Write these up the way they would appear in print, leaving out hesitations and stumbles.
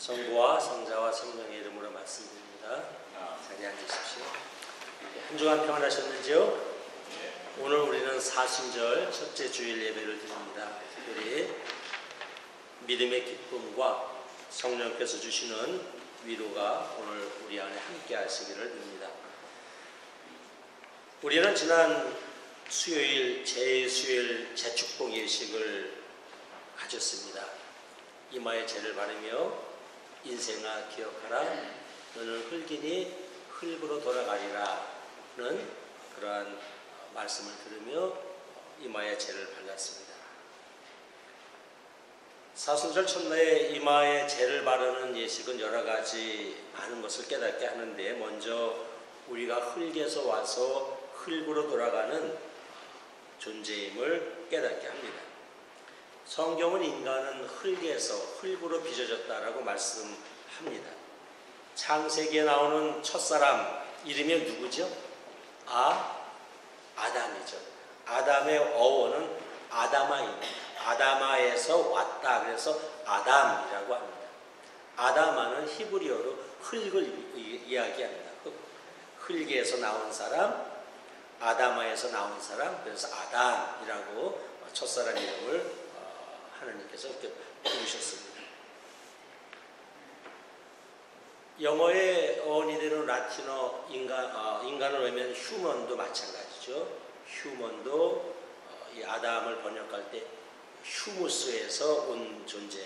성부와 성자와 성령의 이름으로 말씀드립니다. 자리에 앉으십시오. 한 주간 평안하셨는지요? 오늘 우리는 사순절 첫째 주일 예배를 드립니다. 특별히 믿음의 기쁨과 성령께서 주시는 위로가 오늘 우리 안에 함께 하시기를 빕니다. 우리는 지난 수요일 제2수요일 재축복 예식을 가졌습니다. 이마에 죄를 바르며 인생아 기억하라, 너는 흙이니 흙으로 돌아가리라는 그러한 말씀을 들으며 이마에 죄를 발랐습니다. 사순절 첫날에 이마에 죄를 바르는 예식은 여러 가지 많은 것을 깨닫게 하는데, 먼저 우리가 흙에서 와서 흙으로 돌아가는 존재임을 깨닫게 합니다. 성경은 인간은 흙에서 흙으로 빚어졌다라고 말씀합니다. 창세기에 나오는 첫사람 이름이 누구죠? 아담이죠. 아담의 어원은 아다마입니다. 아다마에서 왔다, 그래서 아담이라고 합니다. 아다마는 히브리어로 흙을 이야기합니다. 흙에서 나온 사람, 아다마에서 나온 사람, 그래서 아담이라고 첫사람 이름을 하나님께서 이렇게 부르셨습니다. 영어의 어원이 되는 라틴어 인간을 외면 휴먼도 마찬가지죠. 휴먼도 이 아담을 번역할 때 휴무스에서 온 존재,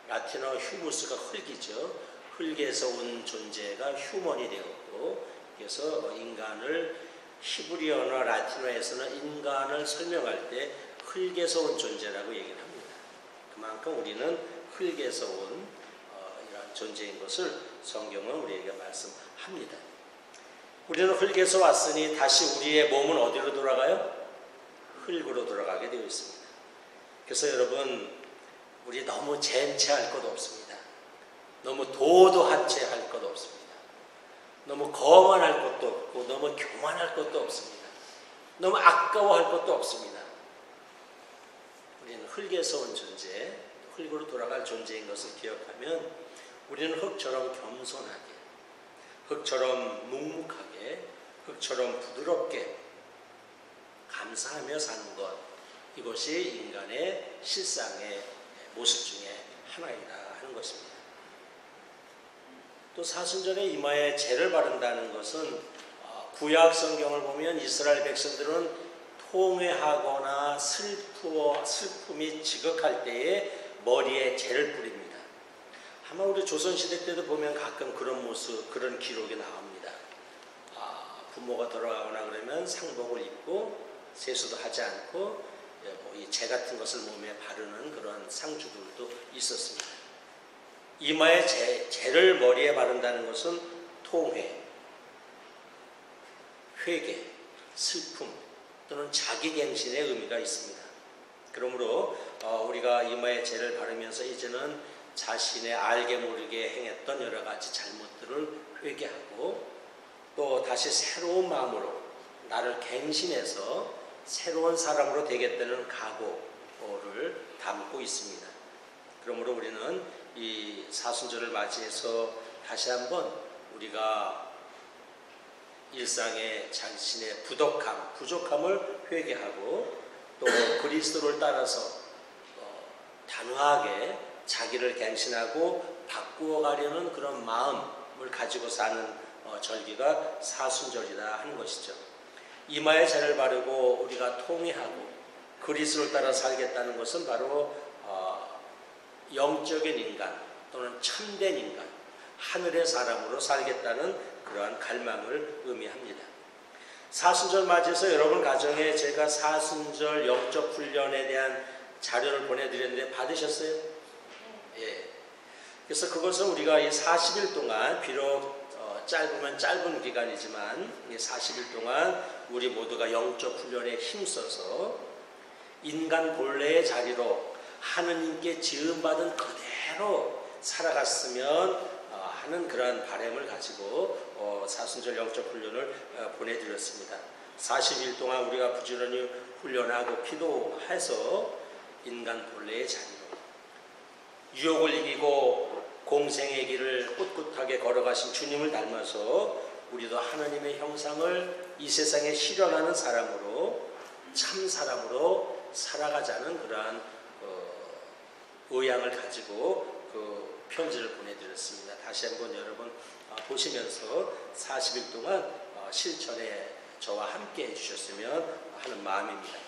라틴어 휴무스가 흙이죠. 흙에서 온 존재가 휴먼이 되었고, 그래서 인간을 히브리어나 라틴어에서는 인간을 설명할 때 흙에서 온 존재라고 얘기를 합니다. 그만큼 우리는 흙에서 온 이러한 존재인 것을 성경은 우리에게 말씀합니다. 우리는 흙에서 왔으니 다시 우리의 몸은 어디로 돌아가요? 흙으로 돌아가게 되어 있습니다. 그래서 여러분, 우리 너무 젠체할 것 없습니다. 너무 도도한 채 할 것 없습니다. 너무 거만할 것도 없고, 너무 교만할 것도 없습니다. 너무 아까워할 것도 없습니다. 우리는 흙에서 온 존재, 흙으로 돌아갈 존재인 것을 기억하면 우리는 흙처럼 겸손하게, 흙처럼 묵묵하게, 흙처럼 부드럽게 감사하며 사는 것, 이것이 인간의 실상의 모습 중에 하나이다 하는 것입니다. 또 사순절에 이마에 죄를 바른다는 것은 구약 성경을 보면 이스라엘 백성들은 통회하거나 슬픔이 지극할 때에 머리에 죄를 뿌립니다. 아마 우리 조선시대 때도 보면 가끔 그런 모습, 그런 기록이 나옵니다. 부모가 돌아가거나 그러면 상복을 입고 세수도 하지 않고 이 재 같은 것을 몸에 바르는 그런 상주들도 있었습니다. 이마에 죄를 머리에 바른다는 것은 통회, 회개, 슬픔 또는 자기갱신의 의미가 있습니다. 그러므로 우리가 이마에 죄를 바르면서 이제는 자신의 알게 모르게 행했던 여러 가지 잘못들을 회개하고, 또 다시 새로운 마음으로 나를 갱신해서 새로운 사람으로 되겠다는 각오를 담고 있습니다. 그러므로 우리는 이 사순절을 맞이해서 다시 한번 우리가 일상의 자신의 부족함을 회개하고, 또 그리스도를 따라서 단호하게 자기를 갱신하고 바꾸어 가려는 그런 마음을 가지고 사는 절기가 사순절이다 하는 것이죠. 이마에 죄를 바르고 우리가 통회하고 그리스도를 따라 살겠다는 것은 바로 영적인 인간 또는 참된 인간, 하늘의 사람으로 살겠다는 그러한 갈망을 의미합니다. 사순절 맞이해서 여러분 가정에 제가 사순절 영적 훈련에 대한 자료를 보내드렸는데 받으셨어요? 예. 그래서 그것은 우리가 이 40일 동안, 비록 짧으면 짧은 기간이지만 이 40일 동안 우리 모두가 영적 훈련에 힘써서 인간 본래의 자리로 하느님께 지음받은 그대로 살아갔으면 하는 그러한 바람을 가지고 사순절 영적 훈련을 보내드렸습니다. 40일 동안 우리가 부지런히 훈련하고 기도해서 인간 본래의 자리로, 유혹을 이기고 공생의 길을 꿋꿋하게 걸어가신 주님을 닮아서 우리도 하나님의 형상을 이 세상에 실현하는 사람으로, 참 사람으로 살아가자는 그러한 의향을 가지고 그 편지를 보내드렸습니다. 다시 한번 여러분 보시면서 40일 동안 실천에 저와 함께 해주셨으면 하는 마음입니다.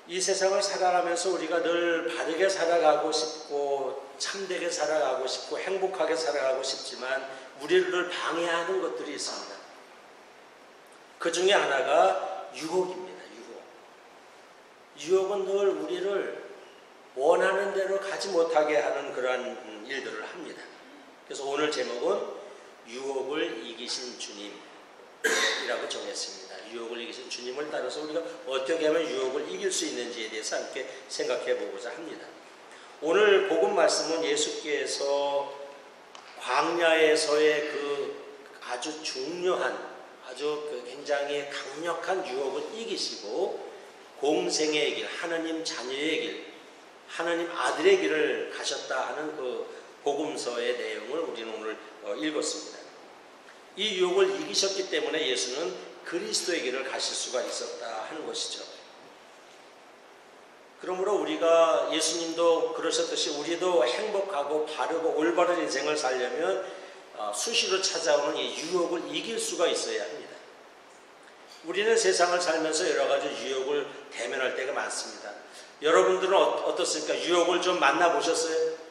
이 세상을 살아가면서 우리가 늘 바르게 살아가고 싶고 참되게 살아가고 싶고 행복하게 살아가고 싶지만 우리를 늘 방해하는 것들이 있습니다. 그 중에 하나가 유혹입니다. 유혹은 늘 우리를 원하는 대로 가지 못하게 하는 그러한 일들을 합니다. 그래서 오늘 제목은 유혹을 이기신 주님이라고 정했습니다. 유혹을 이기신 주님을 따라서 우리가 어떻게 하면 유혹을 이길 수 있는지에 대해서 함께 생각해 보고자 합니다. 오늘 복음 말씀은 예수께서 광야에서의 그 아주 중요한, 아주 그 굉장히 강력한 유혹을 이기시고 공생의 길, 하나님 자녀의 길, 하나님 아들의 길을 가셨다 하는 그 복음서의 내용을 우리는 오늘 읽었습니다. 이 유혹을 이기셨기 때문에 예수는 그리스도의 길을 가실 수가 있었다 하는 것이죠. 그러므로 우리가 예수님도 그러셨듯이 우리도 행복하고 바르고 올바른 인생을 살려면 수시로 찾아오는 이 유혹을 이길 수가 있어야 합니다. 우리는 세상을 살면서 여러 가지 유혹을 대면할 때가 많습니다. 여러분들은 어떻습니까? 유혹을 좀 만나보셨어요?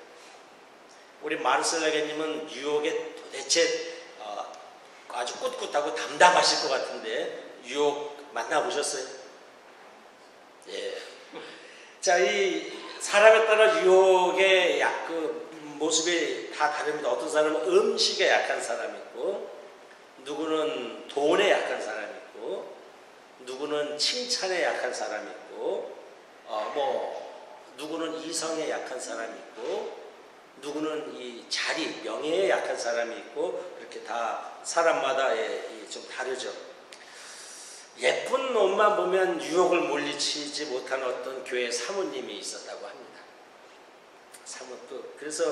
우리 마르셀라게님은 유혹에 도대체 아주 꿋꿋하고 담담하실 것 같은데 유혹 만나보셨어요? 예. 자, 이 사람에 따라 유혹의 모습이 다 다릅니다. 어떤 사람은 음식에 약한 사람이 있고, 누구는 돈에 약한 사람이 있고, 누구는 칭찬에 약한 사람이 있고, 누구는 이성에 약한 사람이 있고, 누구는 이 자리, 명예에 약한 사람이 있고, 그렇게 다 사람마다 좀 다르죠. 예쁜 옷만 보면 유혹을 물리치지 못한 어떤 교회 사모님이 있었다고 합니다. 그래서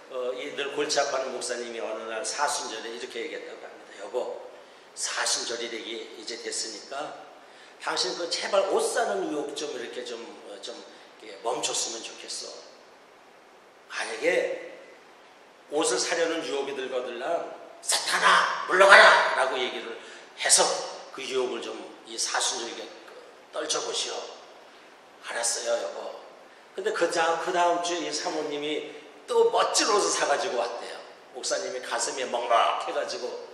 늘 골치 아파하는 목사님이 어느 날 사순절에 이렇게 얘기했다고 합니다. 여보, 사순절이 되기 이제 됐으니까 당신 제발 옷 사는 유혹 좀 이렇게 좀 멈췄으면 좋겠어. 만약에 옷을 사려는 유혹이 들거들랑 사탄아 물러가라 라고 얘기를 해서 그 유혹을 좀 이 사순절에 떨쳐보시오. 알았어요 여보. 근데 그 다음 주에 이 사모님이 또 멋진 옷을 사가지고 왔대요. 목사님이 가슴이 먹먹해가지고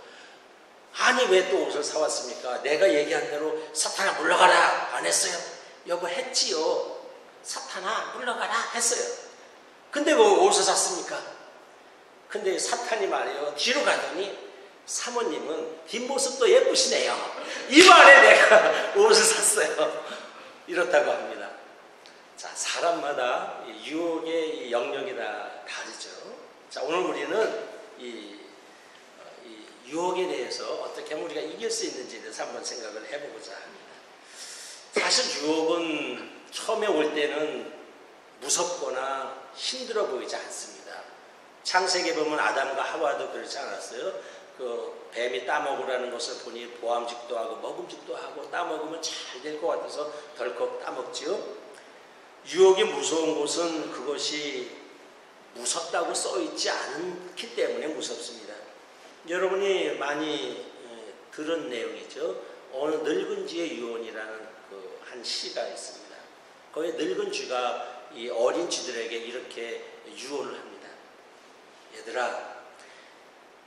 아니 왜 또 옷을 사왔습니까? 내가 얘기한 대로 사탄아 물러가라 안 했어요? 여보 했지요. 사탄아 물러가라 했어요. 근데 뭐 옷을 샀습니까? 근데 사탄이 말이에요. 뒤로 가더니 사모님은 뒷모습도 예쁘시네요. 이 말에 내가 옷을 샀어요. 이렇다고 합니다. 자, 사람마다 유혹의 영역이 다 다르죠. 자, 오늘 우리는 이 유혹에 대해서 어떻게 하면 우리가 이길 수 있는지에 대해서 한번 생각을 해보고자 합니다. 사실 유혹은 처음에 올 때는 무섭거나 힘들어 보이지 않습니다. 창세기에 보면 아담과 하와도 그렇지 않았어요? 그 뱀이 따먹으라는 것을 보니 보암직도 하고 먹음직도 하고 따먹으면 잘 될 것 같아서 덜컥 따먹지요. 유혹이 무서운 곳은 그것이 무섭다고 써있지 않기 때문에 무섭습니다. 여러분이 많이 들은 내용이죠. 어느 늙은 쥐의 유언이라는 한 시가 있습니다. 거기에 늙은 쥐가 이 어린 쥐들에게 이렇게 유언을 합니다. 얘들아,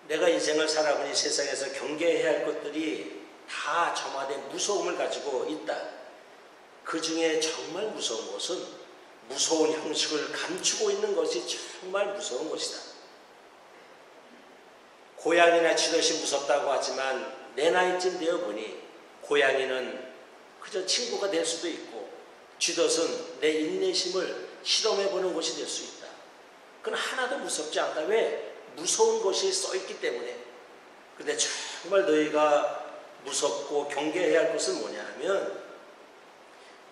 내가 인생을 살아보니 세상에서 경계해야 할 것들이 다 저마다의 무서움을 가지고 있다. 그 중에 정말 무서운 것은 무서운 형식을 감추고 있는 것이 정말 무서운 것이다. 고양이나 쥐덫이 무섭다고 하지만 내 나이쯤 되어 보니 고양이는 그저 친구가 될 수도 있고 쥐덫은 내 인내심을 실험해보는 것이 될 수 있다. 그건 하나도 무섭지 않다. 왜? 무서운 것이 써있기 때문에. 근데 정말 너희가 무섭고 경계해야 할 것은 뭐냐 하면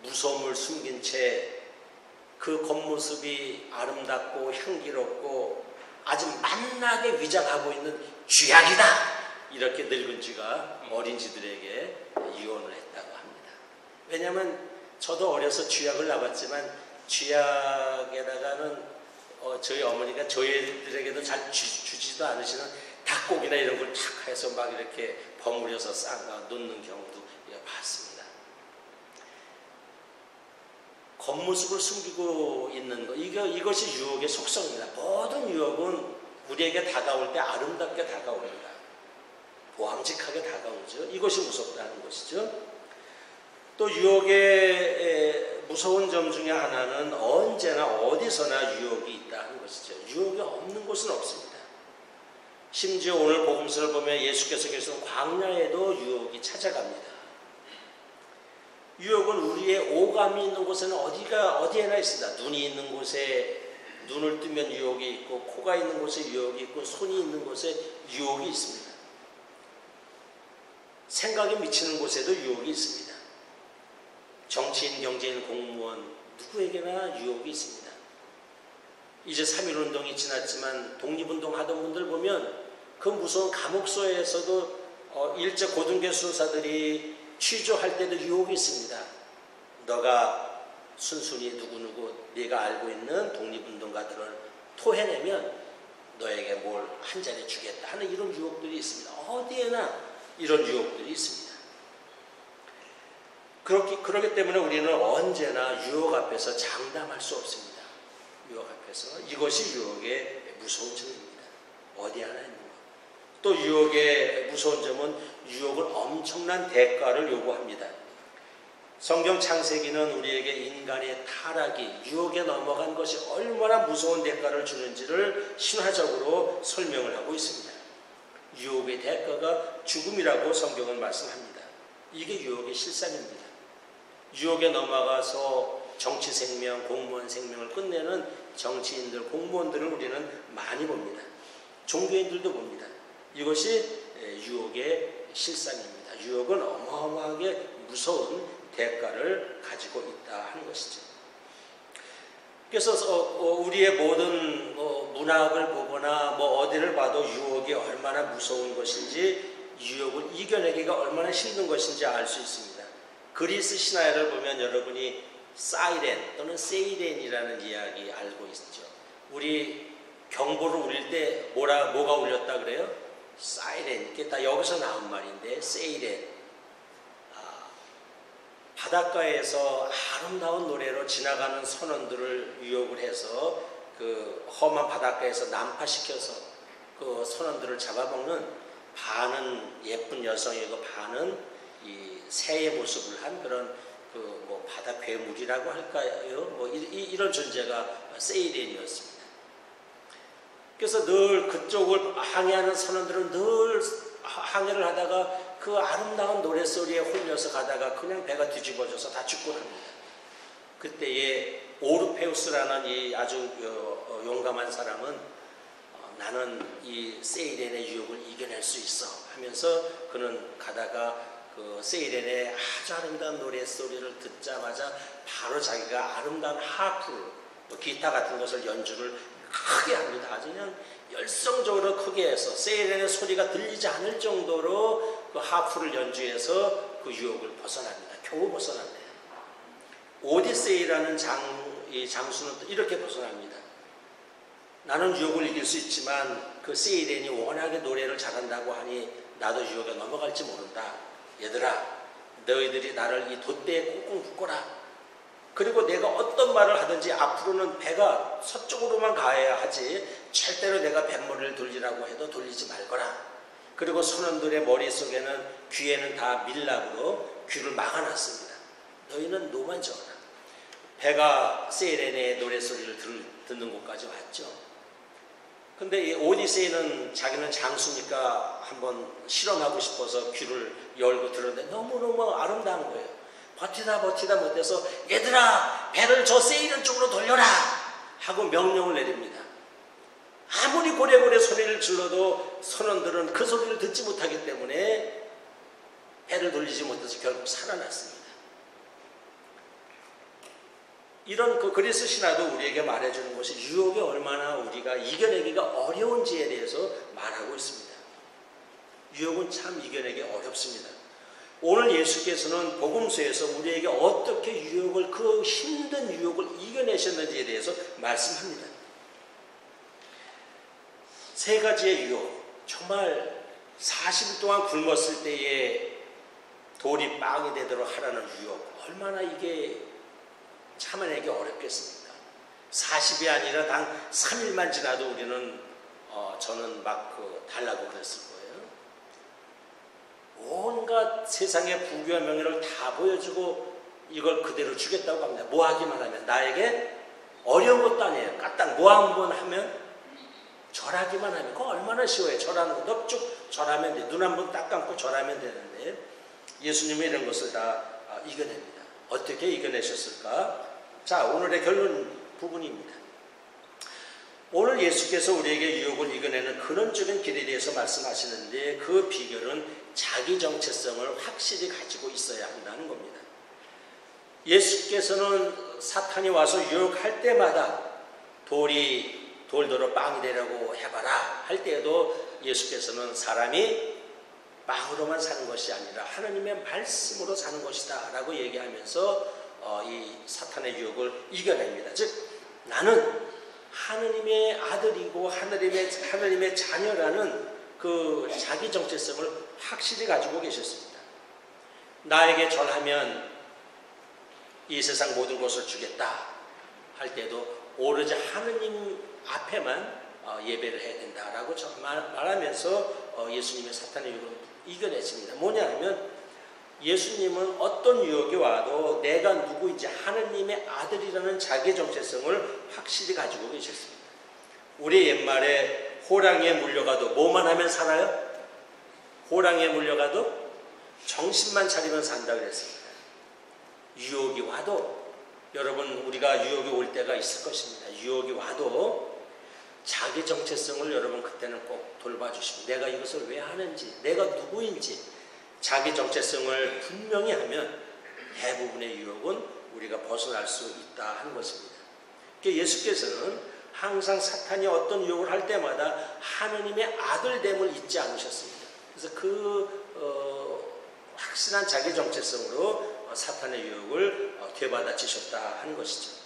무서움을 숨긴 채 그 겉모습이 아름답고 향기롭고 아주 만나게 위장하고 있는 쥐약이다. 이렇게 늙은 쥐가 어린 쥐들에게 유언을 했다고 합니다. 왜냐하면 저도 어려서 쥐약을 나봤지만 쥐약에다가는 저희 어머니가 저희들에게도 잘 주지도 않으시는 닭고기나 이런 걸 탁 해서 막 이렇게 버무려서 놓는 경우도 봤습니다. 겉모습을 숨기고 있는 것, 이것이 유혹의 속성입니다. 모든 유혹은 우리에게 다가올 때 아름답게 다가옵니다. 보암직하게 다가오죠. 이것이 무섭다는 것이죠. 또 유혹의 무서운 점 중에 하나는 언제나 어디서나 유혹이 있다는 것이죠. 유혹이 없는 곳은 없습니다. 심지어 오늘 복음서를 보면 예수께서 계신 광야에도 유혹이 찾아갑니다. 유혹은 우리의 오감이 있는 곳에는 어디에나 있습니다. 눈이 있는 곳에 눈을 뜨면 유혹이 있고, 코가 있는 곳에 유혹이 있고, 손이 있는 곳에 유혹이 있습니다. 생각이 미치는 곳에도 유혹이 있습니다. 정치인, 경제인, 공무원 누구에게나 유혹이 있습니다. 이제 3.1운동이 지났지만 독립운동 하던 분들 보면 그 무서운 감옥소에서도 일제 고등교 수사들이 취조할 때도 유혹이 있습니다. 너가 순순히 누구누구 네가 알고 있는 독립운동가들을 토해내면 너에게 뭘 한 자리 주겠다 하는 이런 유혹들이 있습니다. 어디에나 이런 유혹들이 있습니다. 그렇기 때문에 우리는 언제나 유혹 앞에서 장담할 수 없습니다. 유혹 앞에서. 이것이 유혹의 무서운 점입니다. 어디 하나 있는 것. 또 유혹의 무서운 점은 유혹은 엄청난 대가를 요구합니다. 성경 창세기는 우리에게 인간의 타락이 유혹에 넘어간 것이 얼마나 무서운 대가를 주는지를 신화적으로 설명을 하고 있습니다. 유혹의 대가가 죽음이라고 성경은 말씀합니다. 이게 유혹의 실상입니다. 유혹에 넘어가서 정치 생명, 공무원 생명을 끝내는 정치인들, 공무원들을 우리는 많이 봅니다. 종교인들도 봅니다. 이것이 유혹의 실상입니다. 유혹은 어마어마하게 무서운 대가를 가지고 있다 하는 것이죠. 그래서 우리의 모든 문학을 보거나 어디를 봐도 유혹이 얼마나 무서운 것인지, 유혹을 이겨내기가 얼마나 힘든 것인지 알 수 있습니다. 그리스 신화를 보면 여러분이 사이렌 또는 세이렌이라는 이야기 알고 있죠. 우리 경보를 울릴 때 뭐가 울렸다 그래요? 사이렌. 이게 다 여기서 나온 말인데, 세이렌. 바닷가에서 아름다운 노래로 지나가는 선원들을 유혹을 해서 그 험한 바닷가에서 난파시켜서 그 선원들을 잡아먹는, 반은 예쁜 여성이고 반은 이 새의 모습을 한 그런 바다 괴물이라고 할까요? 이런 존재가 세이렌이었습니다. 그래서 늘 그쪽을 항해하는 선원들은 늘 항해를 하다가 그 아름다운 노랫소리에 홀려서 가다가 그냥 배가 뒤집어져서 다 죽고 합니다. 그때에 오르페우스라는 이 아주 용감한 사람은 나는 이 세이렌의 유혹을 이겨낼 수 있어 하면서 그는 가다가 그 세이렌의 아주 아름다운 노랫소리를 듣자마자 바로 자기가 아름다운 하프, 기타 같은 것을 연주를 크게 합니다. 아주 그냥 열성적으로 크게 해서 세이렌의 소리가 들리지 않을 정도로 그 하프를 연주해서 그 유혹을 벗어납니다. 겨우 벗어납니다. 오디세이라는 장수는 또 이렇게 벗어납니다. 나는 유혹을 이길 수 있지만 그 세이렌이 워낙에 노래를 잘한다고 하니 나도 유혹에 넘어갈지 모른다. 얘들아, 너희들이 나를 이 돛대에 꽁꽁 묶어라. 그리고 내가 어떤 말을 하든지 앞으로는 배가 서쪽으로만 가야 하지 절대로 내가 뱃머리를 돌리라고 해도 돌리지 말거라. 그리고 선원들의 머릿속에는, 귀에는 다 밀랍으로 귀를 막아놨습니다. 너희는 노만 저어라. 배가 세이렌의 노래소리를 듣는 곳까지 왔죠. 근데 이 오디세이는 자기는 장수니까 한번 실험하고 싶어서 귀를 열고 들었는데 너무너무 아름다운 거예요. 버티다 못해서 얘들아, 배를 저 세이렌 쪽으로 돌려라 하고 명령을 내립니다. 아무리 고래고래 소리를 질러도 선원들은 그 소리를 듣지 못하기 때문에 배를 돌리지 못해서 결국 살아났습니다. 이런 그 그리스 신화도 우리에게 말해주는 것이 유혹이 얼마나 우리가 이겨내기가 어려운지에 대해서 말하고 있습니다. 유혹은 참 이겨내기 어렵습니다. 오늘 예수께서는 복음서에서 우리에게 어떻게 유혹을, 그 힘든 유혹을 이겨내셨는지에 대해서 말씀합니다. 세 가지의 유혹, 정말 40일 동안 굶었을 때에 돌이 빵이 되도록 하라는 유혹, 얼마나 이게 참아내기 어렵겠습니까? 40이 아니라 단 3일만 지나도 우리는 저는 막 달라고 그랬을 거예요. 온갖 세상의 부귀와 명예를 다 보여주고 이걸 그대로 주겠다고 합니다. 뭐 하기만 하면, 나에게 어려운 것도 아니에요. 까딱 뭐 한번 하면, 절하기만 하면, 그거 얼마나 쉬워요. 절하는 거 넙죽 절하면 돼. 눈 한번 딱 감고 절하면 되는데 예수님이 이런 것을 다 이겨냅니다. 어떻게 이겨내셨을까? 자, 오늘의 결론 부분입니다. 오늘 예수께서 우리에게 유혹을 이겨내는 근원적인 길에 대해서 말씀하시는데, 그 비결은 자기 정체성을 확실히 가지고 있어야 한다는 겁니다. 예수께서는 사탄이 와서 유혹할 때마다 돌더러 빵이 되라고 해봐라 할 때에도 예수께서는 사람이 빵으로만 사는 것이 아니라 하나님의 말씀으로 사는 것이다 라고 얘기하면서 이 사탄의 유혹을 이겨냅니다. 즉, 나는 하느님의 아들이고 하느님의 자녀라는 그 자기 정체성을 확실히 가지고 계셨습니다. 나에게 절하면 이 세상 모든 것을 주겠다 할 때도 오로지 하느님 앞에만 예배를 해야 된다라고 말하면서 예수님의 사탄의 유혹을 이겨냈습니다. 뭐냐 하면, 예수님은 어떤 유혹이 와도 내가 누구인지 하느님의 아들이라는 자기 정체성을 확실히 가지고 계셨습니다. 우리 옛말에 호랑이에 물려가도 뭐만 하면 살아요? 호랑이에 물려가도 정신만 차리면 산다 그랬습니다. 유혹이 와도, 여러분, 우리가 유혹이 올 때가 있을 것입니다. 유혹이 와도 자기 정체성을 여러분 그때는 꼭 돌봐주시면, 내가 이것을 왜 하는지, 내가 누구인지 자기 정체성을 분명히 하면 대부분의 유혹은 우리가 벗어날 수 있다 하는 것입니다. 예수께서는 항상 사탄이 어떤 유혹을 할 때마다 하느님의 아들됨을 잊지 않으셨습니다. 그래서 확실한 자기 정체성으로 사탄의 유혹을 되받아치셨다 하는 것이죠.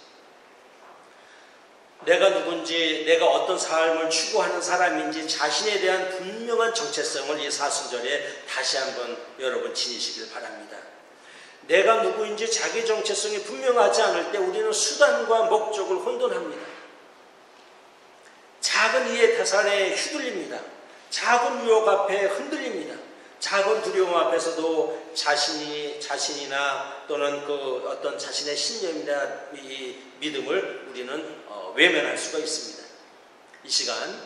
내가 누군지, 내가 어떤 삶을 추구하는 사람인지 자신에 대한 분명한 정체성을 이 사순절에 다시 한번 여러분 지니시길 바랍니다. 내가 누구인지 자기 정체성이 분명하지 않을 때 우리는 수단과 목적을 혼돈합니다. 작은 이해 타산에 휘둘립니다. 작은 유혹 앞에 흔들립니다. 작은 두려움 앞에서도 자신이나 또는 그 어떤 자신의 신념이나 이 믿음을 우리는 외면할 수가 있습니다. 이 시간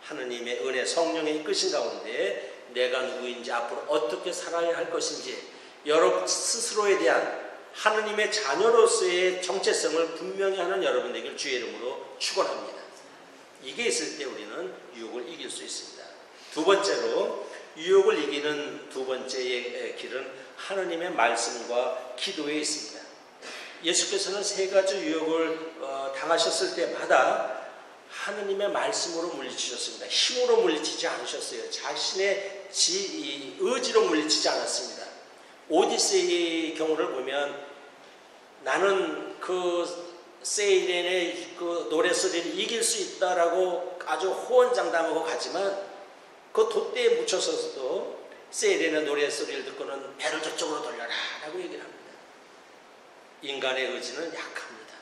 하느님의 은혜, 성령의 이끄신 가운데 내가 누구인지, 앞으로 어떻게 살아야 할 것인지 여러분 스스로에 대한 하느님의 자녀로서의 정체성을 분명히 하는 여러분 되길 주의 이름으로 축원합니다. 이게 있을 때 우리는 유혹을 이길 수 있습니다. 두 번째로, 유혹을 이기는 두 번째의 길은 하느님의 말씀과 기도에 있습니다. 예수께서는 세 가지 유혹을 당하셨을 때마다 하느님의 말씀으로 물리치셨습니다. 힘으로 물리치지 않으셨어요. 자신의 의지로 물리치지 않았습니다. 오디세이의 경우를 보면, 나는 그 세이렌의 그 노래소리를 이길 수 있다라고 아주 호언장담하고 가지만 그 돛대에 묻혀서도 세이렌의 노래소리를 듣고는 배를 저쪽으로 돌려라 라고 얘기를 합니다. 인간의 의지는 약합니다.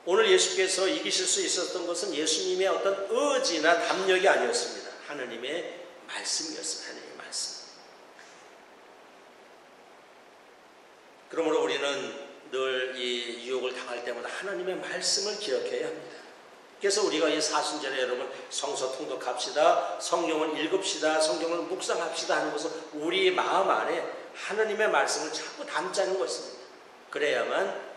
오늘 예수께서 이기실 수 있었던 것은 예수님의 어떤 의지나 담력이 아니었습니다. 하느님의 말씀이었습니다. 하느님의 말씀. 그러므로 우리는 늘 이 유혹을 당할 때마다 하나님의 말씀을 기억해야 합니다. 그래서 우리가 이 사순절에 여러분 성서 통독합시다, 성경을 읽읍시다, 성경을 묵상합시다 하는 것은 우리 마음 안에 하나님의 말씀을 자꾸 담자는 것입니다. 그래야만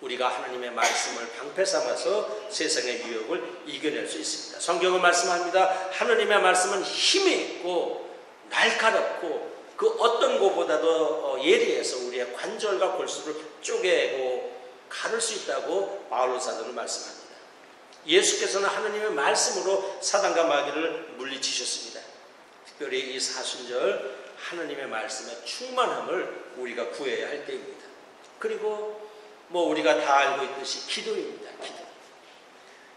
우리가 하나님의 말씀을 방패 삼아서 세상의 유혹을 이겨낼 수 있습니다. 성경은 말씀합니다. 하나님의 말씀은 힘이 있고 날카롭고 그 어떤 것보다도 예리해서 우리의 관절과 골수를 쪼개고 가를 수 있다고 바울로 사도는 말씀합니다. 예수께서는 하나님의 말씀으로 사단과 마귀를 물리치셨습니다. 특별히 이 사순절 하나님의 말씀의 충만함을 우리가 구해야 할 때입니다. 그리고 우리가 다 알고 있듯이 기도입니다. 기도.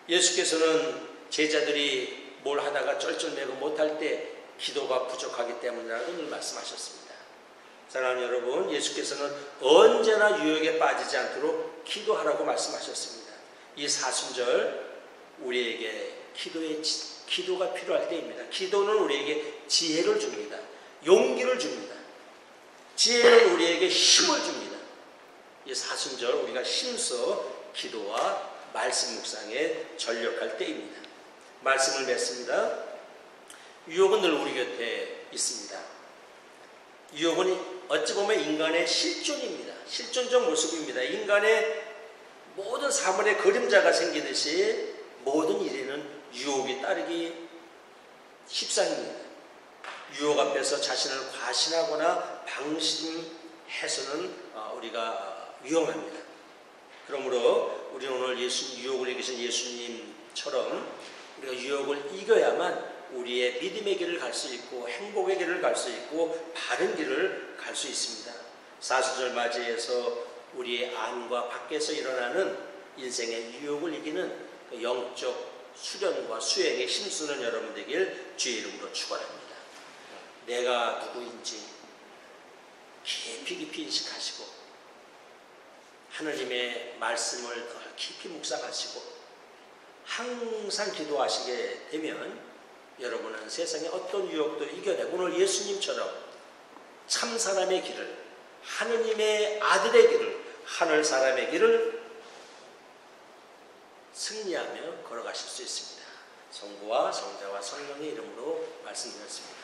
예수께서는 제자들이 뭘 하다가 쩔쩔매고 못할 때 기도가 부족하기 때문이라고 늘 말씀하셨습니다. 사랑하는 여러분, 예수께서는 언제나 유혹에 빠지지 않도록 기도하라고 말씀하셨습니다. 이 사순절 우리에게 기도가 필요할 때입니다. 기도는 우리에게 지혜를 줍니다. 용기를 줍니다. 지혜는 우리에게 힘을 줍니다. 이 사순절 우리가 힘써 기도와 말씀 묵상에 전력할 때입니다. 말씀을 맺습니다. 유혹은 늘 우리 곁에 있습니다. 유혹은 어찌 보면 인간의 실존입니다. 실존적 모습입니다. 인간의 모든 사물에 그림자가 생기듯이 모든 일에는 유혹이 따르기 십상입니다. 유혹 앞에서 자신을 과신하거나 방심해서는 우리가 위험합니다. 그러므로 우리는 오늘 유혹을 이기신 예수님처럼 우리가 유혹을 이겨야만 우리의 믿음의 길을 갈 수 있고 행복의 길을 갈 수 있고 바른 길을 갈 수 있습니다. 사순절 맞이해서 우리의 안과 밖에서 일어나는 인생의 유혹을 이기는 그 영적 수련과 수행에 힘쓰는 여러분 되길 주의 이름으로 축원합니다. 내가 누구인지 깊이 인식하시고 하나님의 말씀을 더 깊이 묵상하시고 항상 기도하시게 되면 여러분은 세상의 어떤 유혹도 이겨내고 오늘 예수님처럼 참 사람의 길을, 하느님의 아들의 길을, 하늘 사람의 길을 승리하며 걸어가실 수 있습니다. 성부와 성자와 성령의 이름으로 말씀드렸습니다.